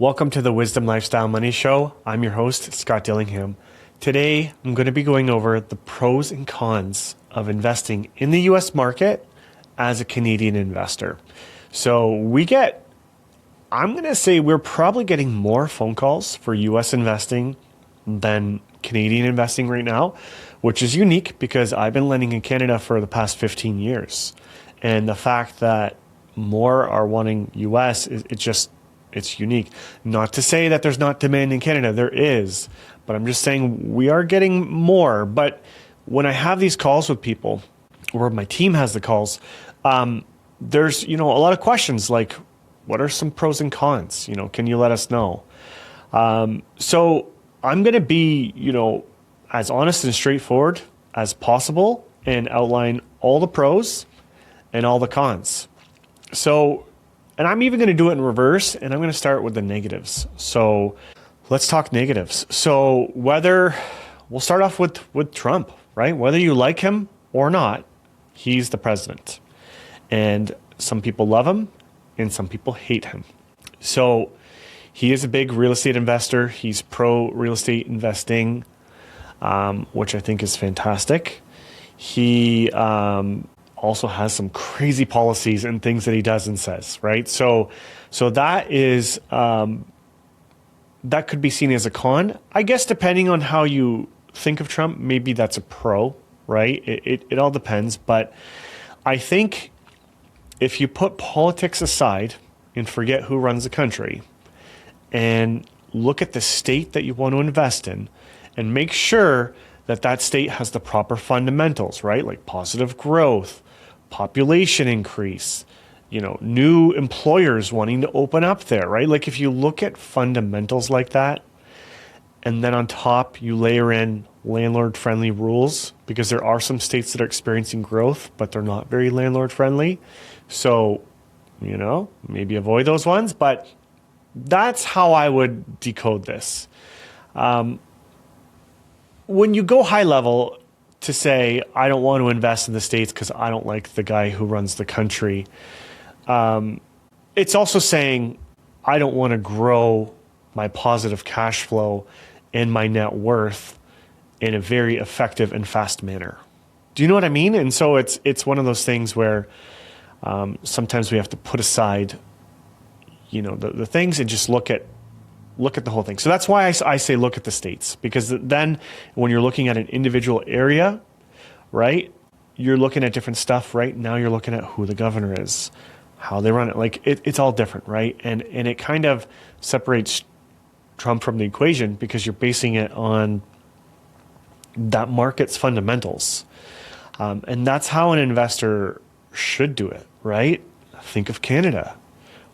Welcome to the Wisdom Lifestyle Money Show. I'm your host, Scott Dillingham. Today, I'm going to be going over the pros and cons of investing in the US market as a Canadian investor. So I'm going to say we're probably getting more phone calls for US investing than Canadian investing right now, which is unique because I've been lending in Canada for the past 15 years. And the fact that more are wanting US, it's unique. Not to say that there's not demand in Canada, there is, but I'm just saying we are getting more. But when I have these calls with people, or my team has the calls, there's, a lot of questions like, what are some pros and cons? Can you let us know? So I'm going to be, as honest and straightforward as possible and outline all the pros and all the cons. And I'm even going to do it in reverse, and I'm going to start with the negatives. So let's talk negatives. So we'll start off with Trump, right? Whether you like him or not, he's the president. And some people love him and some people hate him. So he is a big real estate investor. He's pro real estate investing, which I think is fantastic. He also has some crazy policies and things that he does and says, right? So that is that could be seen as a con. I guess depending on how you think of Trump, maybe that's a pro, right? It all depends. But I think if you put politics aside and forget who runs the country and look at the state that you want to invest in and make sure that state has the proper fundamentals, right? Like positive growth, population increase, new employers wanting to open up there, right? Like if you look at fundamentals like that, and then on top you layer in landlord-friendly rules, because there are some states that are experiencing growth, but they're not very landlord-friendly. So, maybe avoid those ones, but that's how I would decode this. When you go high level to say, I don't want to invest in the States because I don't like the guy who runs the country, it's also saying, I don't want to grow my positive cash flow and my net worth in a very effective and fast manner. Do you know what I mean? And so it's one of those things where sometimes we have to put aside, the things and just look at the whole thing. So that's why I say look at the states, because then when you're looking at an individual area, right, you're looking at different stuff, right? Now you're looking at who the governor is, how they run it. Like it's all different, right? And it kind of separates Trump from the equation because you're basing it on that market's fundamentals. And that's how an investor should do it, right? Think of Canada.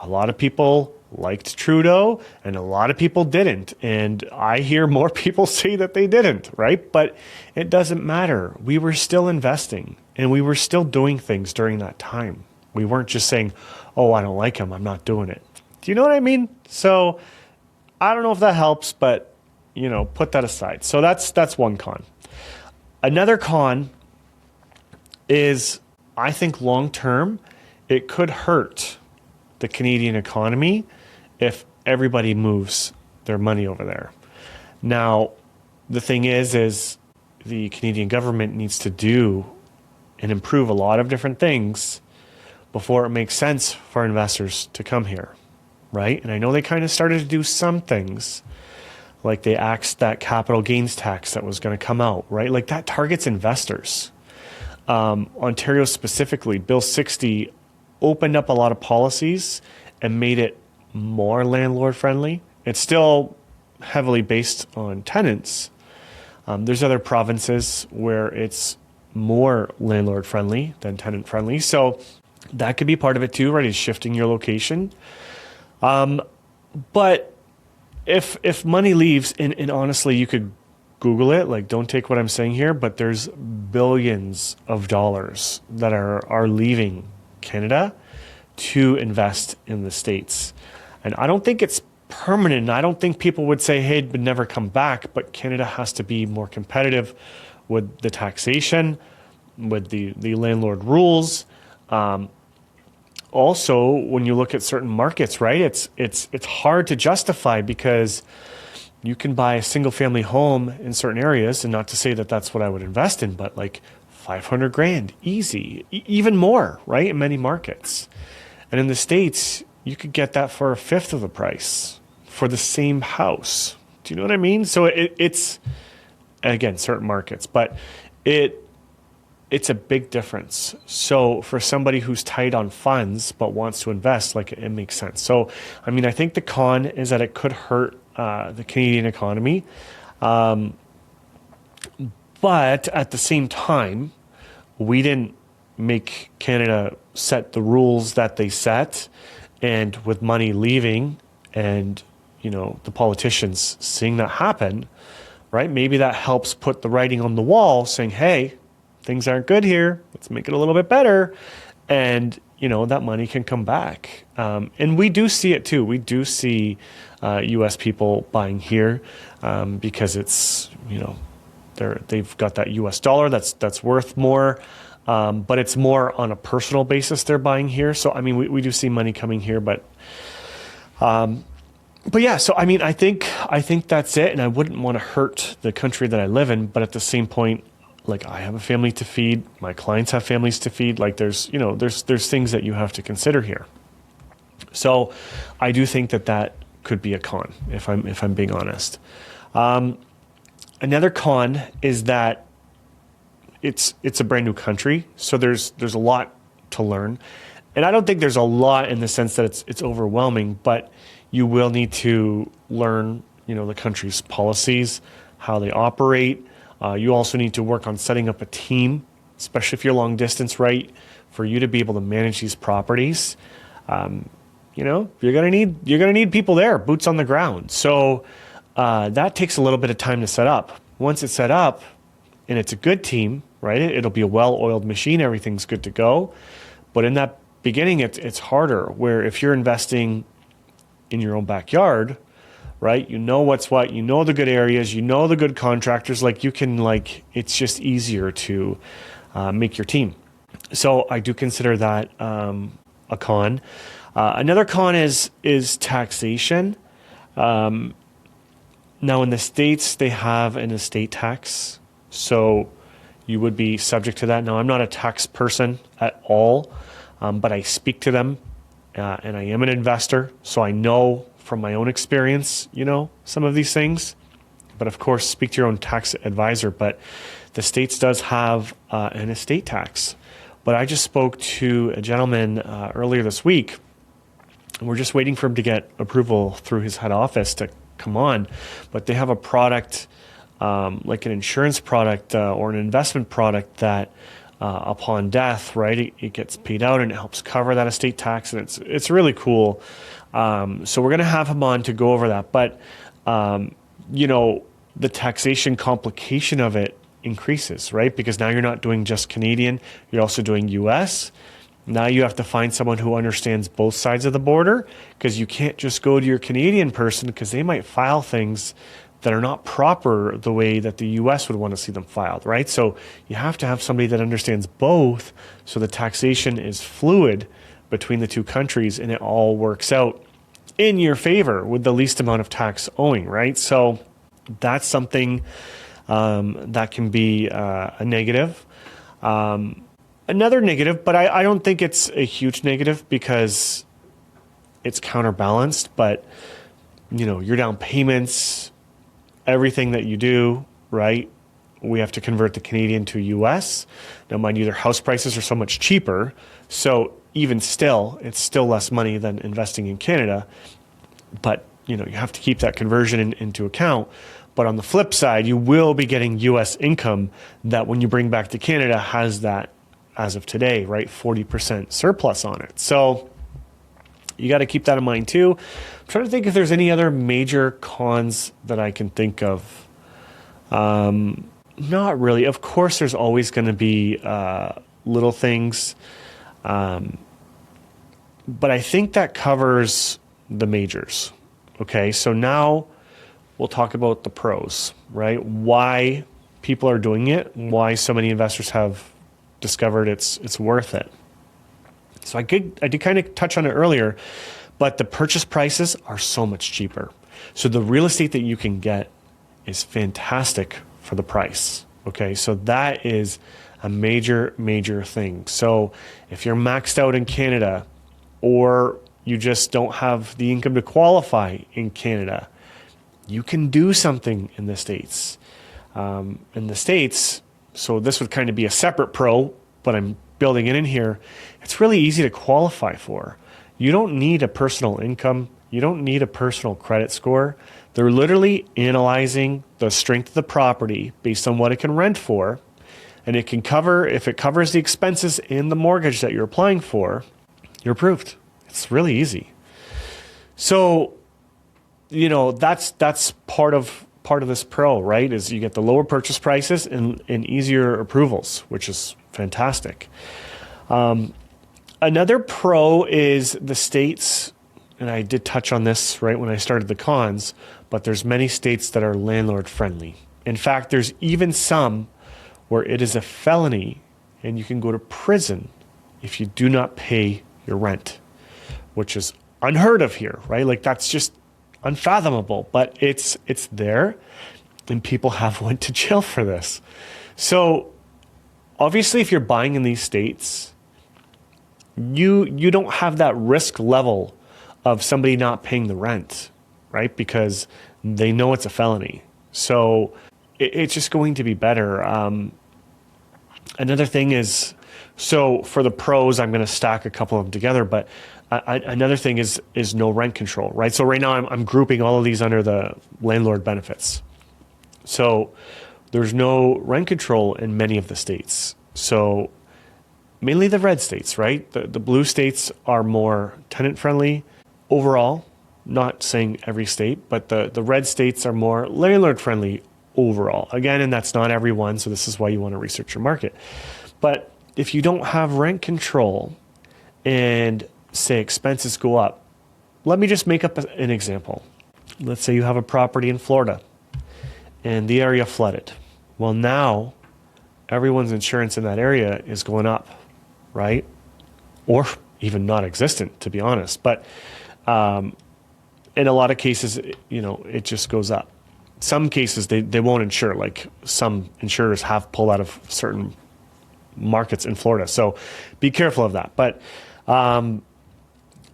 A lot of people liked Trudeau and a lot of people didn't. And I hear more people say that they didn't, right? But it doesn't matter. We were still investing and we were still doing things during that time. We weren't just saying, oh, I don't like him, I'm not doing it. Do you know what I mean? So I don't know if that helps, but put that aside. So that's one con. Another con is, I think long-term, it could hurt the Canadian economy if everybody moves their money over there. Now, the thing is the Canadian government needs to do and improve a lot of different things before it makes sense for investors to come here, right? And I know they kind of started to do some things, like they axed that capital gains tax that was going to come out, right? Like that targets investors. Ontario specifically, Bill 60 opened up a lot of policies and made it more landlord friendly. It's still heavily based on tenants. There's other provinces where it's more landlord friendly than tenant friendly. So that could be part of it too, right? Is shifting your location. But if money leaves, and honestly, you could Google it, like don't take what I'm saying here, but there's billions of dollars that are leaving Canada to invest in the States. And I don't think it's permanent. I don't think people would say, hey, it would never come back, but Canada has to be more competitive with the taxation, with the landlord rules. also, when you look at certain markets, right, it's hard to justify because you can buy a single family home in certain areas, and not to say that that's what I would invest in, but like 500 grand, easy, even more, right, in many markets. And in the States, you could get that for a fifth of the price for the same house. Do you know what I mean? So it's, again, certain markets, but it's a big difference. So for somebody who's tight on funds but wants to invest, like, it makes sense. So, I mean, I think the con is that it could hurt the Canadian economy. But at the same time, we didn't make Canada set the rules that they set. And with money leaving and, the politicians seeing that happen, right? Maybe that helps put the writing on the wall saying, hey, things aren't good here. Let's make it a little bit better. And, that money can come back. And we do see it too. We do see U.S. people buying here because it's, they've got that U.S. dollar that's worth more. But it's more on a personal basis they're buying here. So, I mean, we do see money coming here, but yeah, so, I mean, I think that's it. And I wouldn't want to hurt the country that I live in, but at the same point, like, I have a family to feed, my clients have families to feed. Like, there's things that you have to consider here. So I do think that could be a con, if I'm being honest. Another con is that it's a brand new country, so there's a lot to learn, and I don't think there's a lot in the sense that it's overwhelming, but you will need to learn, the country's policies, how they operate. You also need to work on setting up a team, especially if you're long distance, right? For you to be able to manage these properties, you're gonna need people there, boots on the ground. So that takes a little bit of time to set up. Once it's set up, and it's a good team, right? It'll be a well-oiled machine. Everything's good to go. But in that beginning, it's harder. Where if you're investing in your own backyard, right? You know what's what. You know the good areas. You know the good contractors. Like, you can, it's just easier to make your team. So I do consider that a con. Another con is taxation. Now in the States, they have an estate tax. So you would be subject to that. Now, I'm not a tax person at all, but I speak to them, and I am an investor. So I know from my own experience, some of these things. But of course, speak to your own tax advisor. But the States does have an estate tax. But I just spoke to a gentleman earlier this week, and we're just waiting for him to get approval through his head office to come on. But they have a product, like an insurance product or an investment product that upon death, right, it gets paid out and it helps cover that estate tax. And it's really cool. So we're going to have him on to go over that. But, the taxation complication of it increases, right? Because now you're not doing just Canadian, you're also doing US. Now you have to find someone who understands both sides of the border, because you can't just go to your Canadian person because they might file things that are not proper the way that the US would want to see them filed, right? So you have to have somebody that understands both, so the taxation is fluid between the two countries and it all works out in your favor with the least amount of tax owing, right? So that's something that can be a negative. Another negative, but I don't think it's a huge negative because it's counterbalanced, but your down payments, everything that you do, right? We have to convert the Canadian to US. Now, mind you, their house prices are so much cheaper. So even still, it's still less money than investing in Canada. But, you have to keep that conversion into account. But on the flip side, you will be getting US income that when you bring back to Canada has that, as of today, right, 40% surplus on it. So you got to keep that in mind too. I'm trying to think if there's any other major cons that I can think of. Not really. Of course, there's always going to be little things. But I think that covers the majors. Okay, so now we'll talk about the pros, right? Why people are doing it, why so many investors have discovered it's worth it. So I did kind of touch on it earlier, but the purchase prices are so much cheaper. So the real estate that you can get is fantastic for the price. Okay, so that is a major, major thing. So if you're maxed out in Canada, or you just don't have the income to qualify in Canada, you can do something in the States. In the States, so this would kind of be a separate pro, but I'm building it in here. It's really easy to qualify for. You don't need a personal income. You don't need a personal credit score. They're literally analyzing the strength of the property based on what it can rent for. And it can cover, if it covers the expenses in the mortgage that you're applying for, you're approved. It's really easy. So, that's part of this pro, right? Is you get the lower purchase prices and easier approvals, which is fantastic. Another pro is the states, and I did touch on this right when I started the cons, but there's many states that are landlord friendly. In fact, there's even some where it is a felony and you can go to prison if you do not pay your rent, which is unheard of here, right? Like that's just unfathomable, but it's there, and people have went to jail for this. So obviously if you're buying in these states, you don't have that risk level of somebody not paying the rent, right? Because they know it's a felony. So it's just going to be better. Another thing is, so for the pros, I'm going to stack a couple of them together, but another thing is no rent control, right? So right now I'm grouping all of these under the landlord benefits. So there's no rent control in many of the states. So mainly the red states, right? The blue states are more tenant friendly overall, not saying every state, but the red states are more landlord friendly overall. Again, and that's not everyone, so this is why you want to research your market. But if you don't have rent control and say expenses go up, let me just make up an example. Let's say you have a property in Florida and the area flooded. Well, now everyone's insurance in that area is going up, right? Or even non-existent, to be honest. But in a lot of cases, it just goes up. Some cases they won't insure, like some insurers have pulled out of certain markets in Florida. So be careful of that. But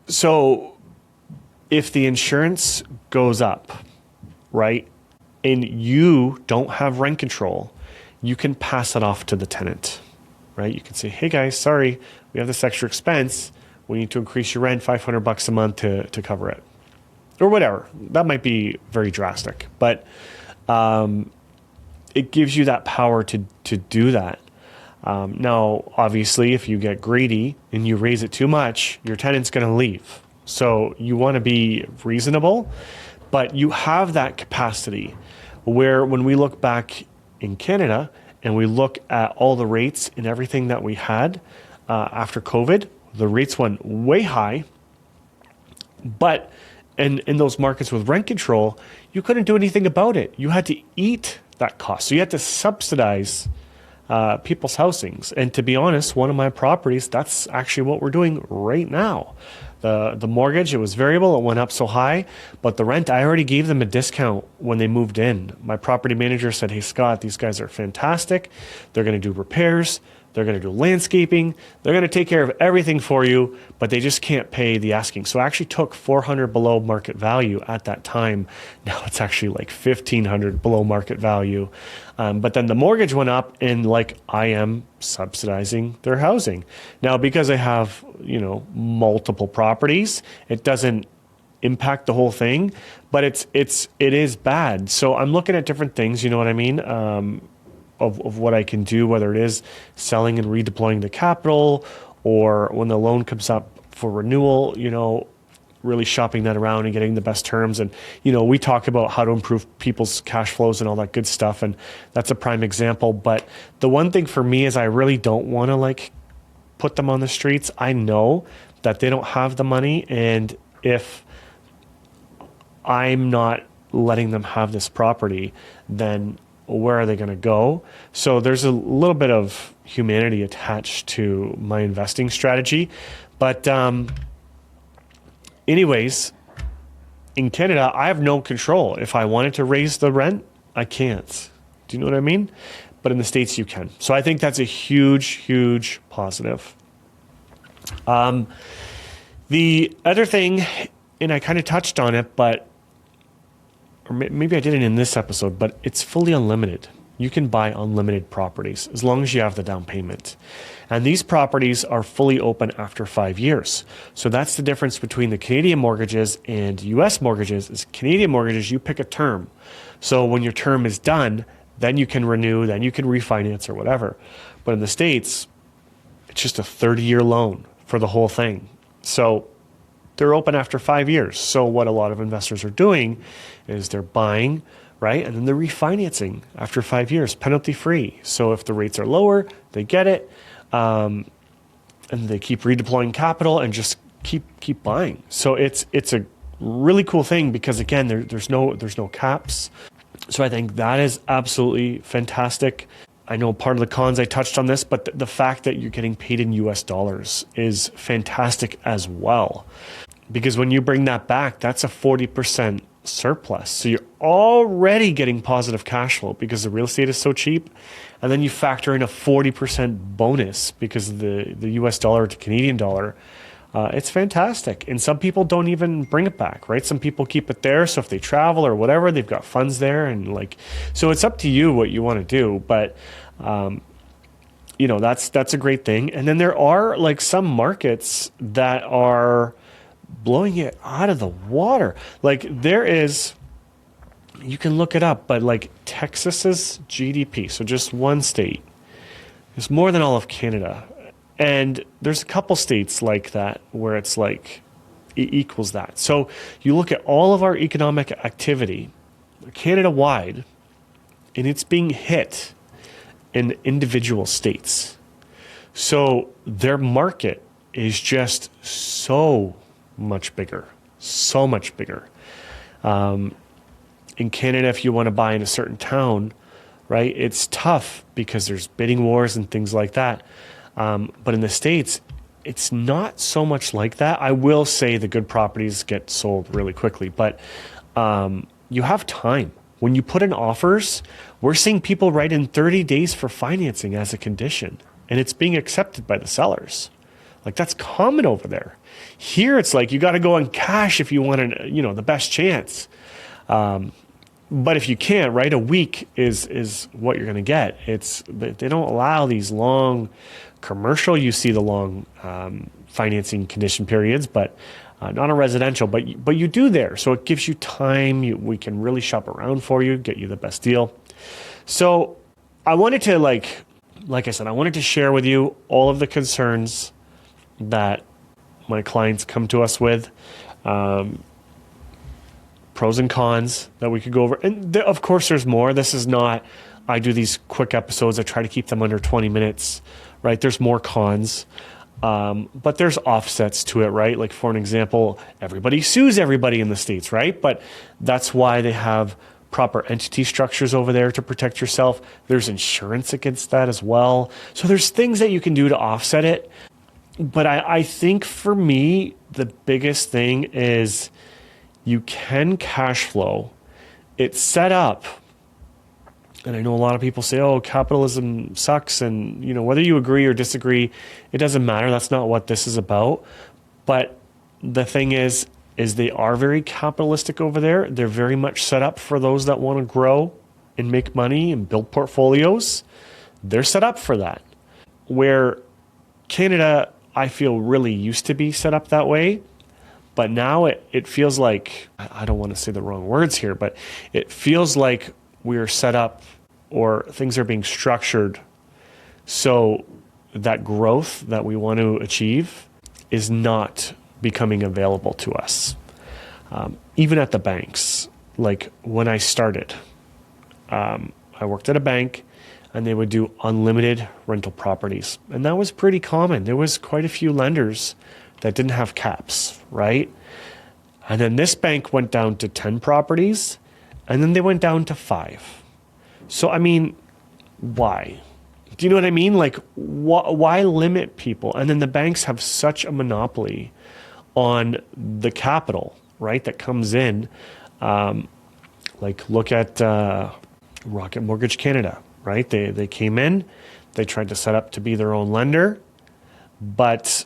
so if the insurance goes up, right, and you don't have rent control, you can pass it off to the tenant, right? You can say, hey guys, sorry, we have this extra expense. We need to increase your rent $500 a month to cover it, or whatever. That might be very drastic, but it gives you that power to do that. Now, obviously, if you get greedy and you raise it too much, your tenant's going to leave. So you want to be reasonable, but you have that capacity where when we look back in Canada and we look at all the rates and everything that we had after COVID, the rates went way high, but in those markets with rent control, you couldn't do anything about it. You had to eat that cost. So you had to subsidize people's housings. And to be honest, one of my properties, that's actually what we're doing right now. The mortgage, it was variable, it went up so high, but the rent, I already gave them a discount when they moved in. My property manager said, hey, Scott, these guys are fantastic. They're going to do repairs. They're going to do landscaping. They're going to take care of everything for you, but they just can't pay the asking. So I actually took $400 below market value at that time. Now it's actually like $1,500 below market value. But then the mortgage went up, and like I am subsidizing their housing. Now, because I have, multiple properties, it doesn't impact the whole thing, but it is bad. So I'm looking at different things, you know what I mean? Of what I can do, whether it is selling and redeploying the capital, or when the loan comes up for renewal, really shopping that around and getting the best terms. And, we talk about how to improve people's cash flows and all that good stuff. And that's a prime example. But the one thing for me is I really don't want to put them on the streets. I know that they don't have the money. And if I'm not letting them have this property, then where are they going to go? So there's a little bit of humanity attached to my investing strategy, But anyways, in Canada, I have no control. If I wanted to raise the rent, I can't. Do you know what I mean? But in the States, you can. So I think that's a huge, huge positive. The other thing, and I kind of touched on it, but or maybe I didn't in this episode, but it's fully unlimited. You can buy unlimited properties as long as you have the down payment. And these properties are fully open after 5 years. So that's the difference between the Canadian mortgages and US mortgages. Is Canadian mortgages, you pick a term. So when your term is done, then you can renew, then you can refinance or whatever. But in the States, it's just a 30-year loan for the whole thing. So they're open after 5 years. So what a lot of investors are doing is they're buying, right? And then they're refinancing after 5 years, penalty free. So if the rates are lower, they get it. And they keep redeploying capital and just keep buying. So it's a really cool thing because again, there's no caps. So I think that is absolutely fantastic. I know part of the cons, I touched on this, but the fact that you're getting paid in US dollars is fantastic as well. Because when you bring that back, that's a 40% surplus. So you're already getting positive cash flow because the real estate is so cheap. And then you factor in a 40% bonus because of the US dollar to Canadian dollar. It's fantastic. And some people don't even bring it back, right? Some people keep it there. So if they travel or whatever, they've got funds there. And so it's up to you what you want to do. But, that's a great thing. And then there are some markets that are blowing it out of the water. There is, you can look it up, but Texas's GDP, so just one state, is more than all of Canada. And there's a couple states like that where it's it equals that. So you look at all of our economic activity, Canada-wide, and it's being hit in individual states. So their market is just so much bigger. In Canada, if you want to buy in a certain town, right, it's tough because there's bidding wars and things like that. But in the States, it's not so much like that. I will say the good properties get sold really quickly, but you have time. When you put in offers, we're seeing people write in 30 days for financing as a condition, and it's being accepted by the sellers. That's common over there. Here, it's you got to go in cash if you want the best chance. But if you can't, right, a week is what you're going to get. They don't allow these long commercial. You see the long financing condition periods, but not a residential. But you do there, so it gives you time. We can really shop around for you, get you the best deal. So I wanted to like I said, I wanted to share with you all of the concerns that my clients come to us with. Pros and cons that we could go over. And of course, there's more. This is not, I do these quick episodes. I try to keep them under 20 minutes, right? There's more cons, but there's offsets to it, right? For an example, everybody sues everybody in the States, right? But that's why they have proper entity structures over there to protect yourself. There's insurance against that as well. So there's things that you can do to offset it. But I think for me, the biggest thing is you can cash flow. It's set up, and I know a lot of people say, oh, capitalism sucks, and whether you agree or disagree, it doesn't matter. That's not what this is about. But the thing is they are very capitalistic over there. They're very much set up for those that want to grow and make money and build portfolios. They're set up for that. Where Canada, I feel, really used to be set up that way. But now it feels like, I don't want to say the wrong words here, but it feels like we're set up or things are being structured so that growth that we want to achieve is not becoming available to us. Even at the banks, when I started, I worked at a bank and they would do unlimited rental properties. And that was pretty common. There was quite a few lenders that didn't have caps, right? And then this bank went down to 10 properties, and then they went down to 5. So, why? Do you know what I mean? Like, why limit people? And then the banks have such a monopoly on the capital, right, that comes in. Like, look at Rocket Mortgage Canada, right? They came in, they tried to set up to be their own lender, but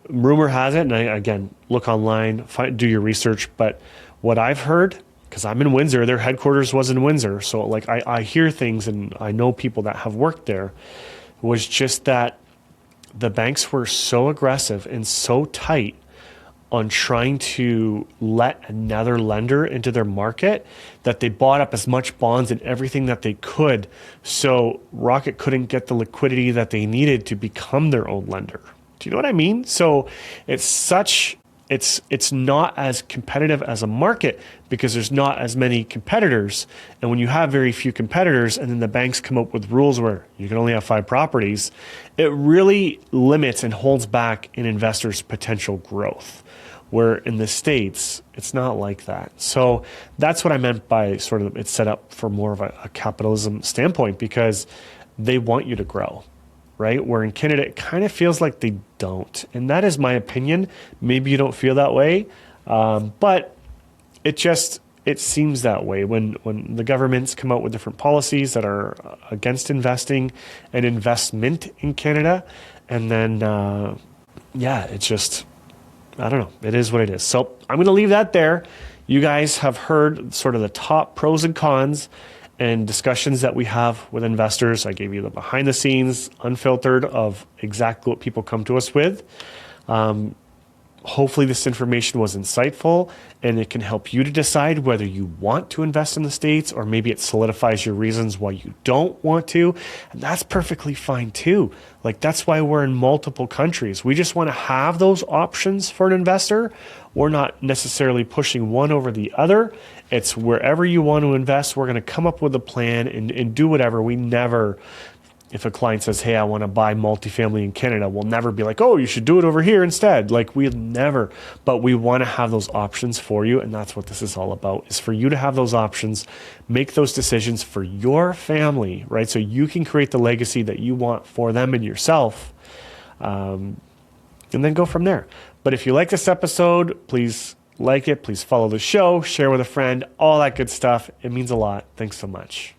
rumor has it, and again, look online, do your research, but what I've heard, because I'm in Windsor, their headquarters was in Windsor, so like I hear things and I know people that have worked there, was just that the banks were so aggressive and so tight on trying to let another lender into their market that they bought up as much bonds and everything that they could, so Rocket couldn't get the liquidity that they needed to become their own lender. Do you know what I mean? So it's not as competitive as a market because there's not as many competitors. And when you have very few competitors and then the banks come up with rules where you can only have 5 properties, it really limits and holds back an investor's potential growth. Where in the States, it's not like that. So that's what I meant by sort of it's set up for more of a capitalism standpoint because they want you to grow. Right? Where in Canada, it kind of feels like they don't. And that is my opinion. Maybe you don't feel that way. But it seems that way when the governments come out with different policies that are against investing and investment in Canada. And then, it's just, I don't know. It is what it is. So I'm going to leave that there. You guys have heard sort of the top pros and cons and discussions that we have with investors. I gave you the behind the scenes, unfiltered of exactly what people come to us with. Hopefully this information was insightful and it can help you to decide whether you want to invest in the States or maybe it solidifies your reasons why you don't want to. And that's perfectly fine too. Like that's why we're in multiple countries. We just want to have those options for an investor. We're not necessarily pushing one over the other. It's wherever you want to invest, we're going to come up with a plan and do whatever. We never, if a client says, hey, I want to buy multifamily in Canada, we'll never be like, oh, you should do it over here instead. Like we'll never, but we want to have those options for you. And that's what this is all about, is for you to have those options, make those decisions for your family, right? So you can create the legacy that you want for them and yourself, and then go from there. But if you like this episode, please like it, please follow the show, share with a friend, all that good stuff. It means a lot. Thanks so much.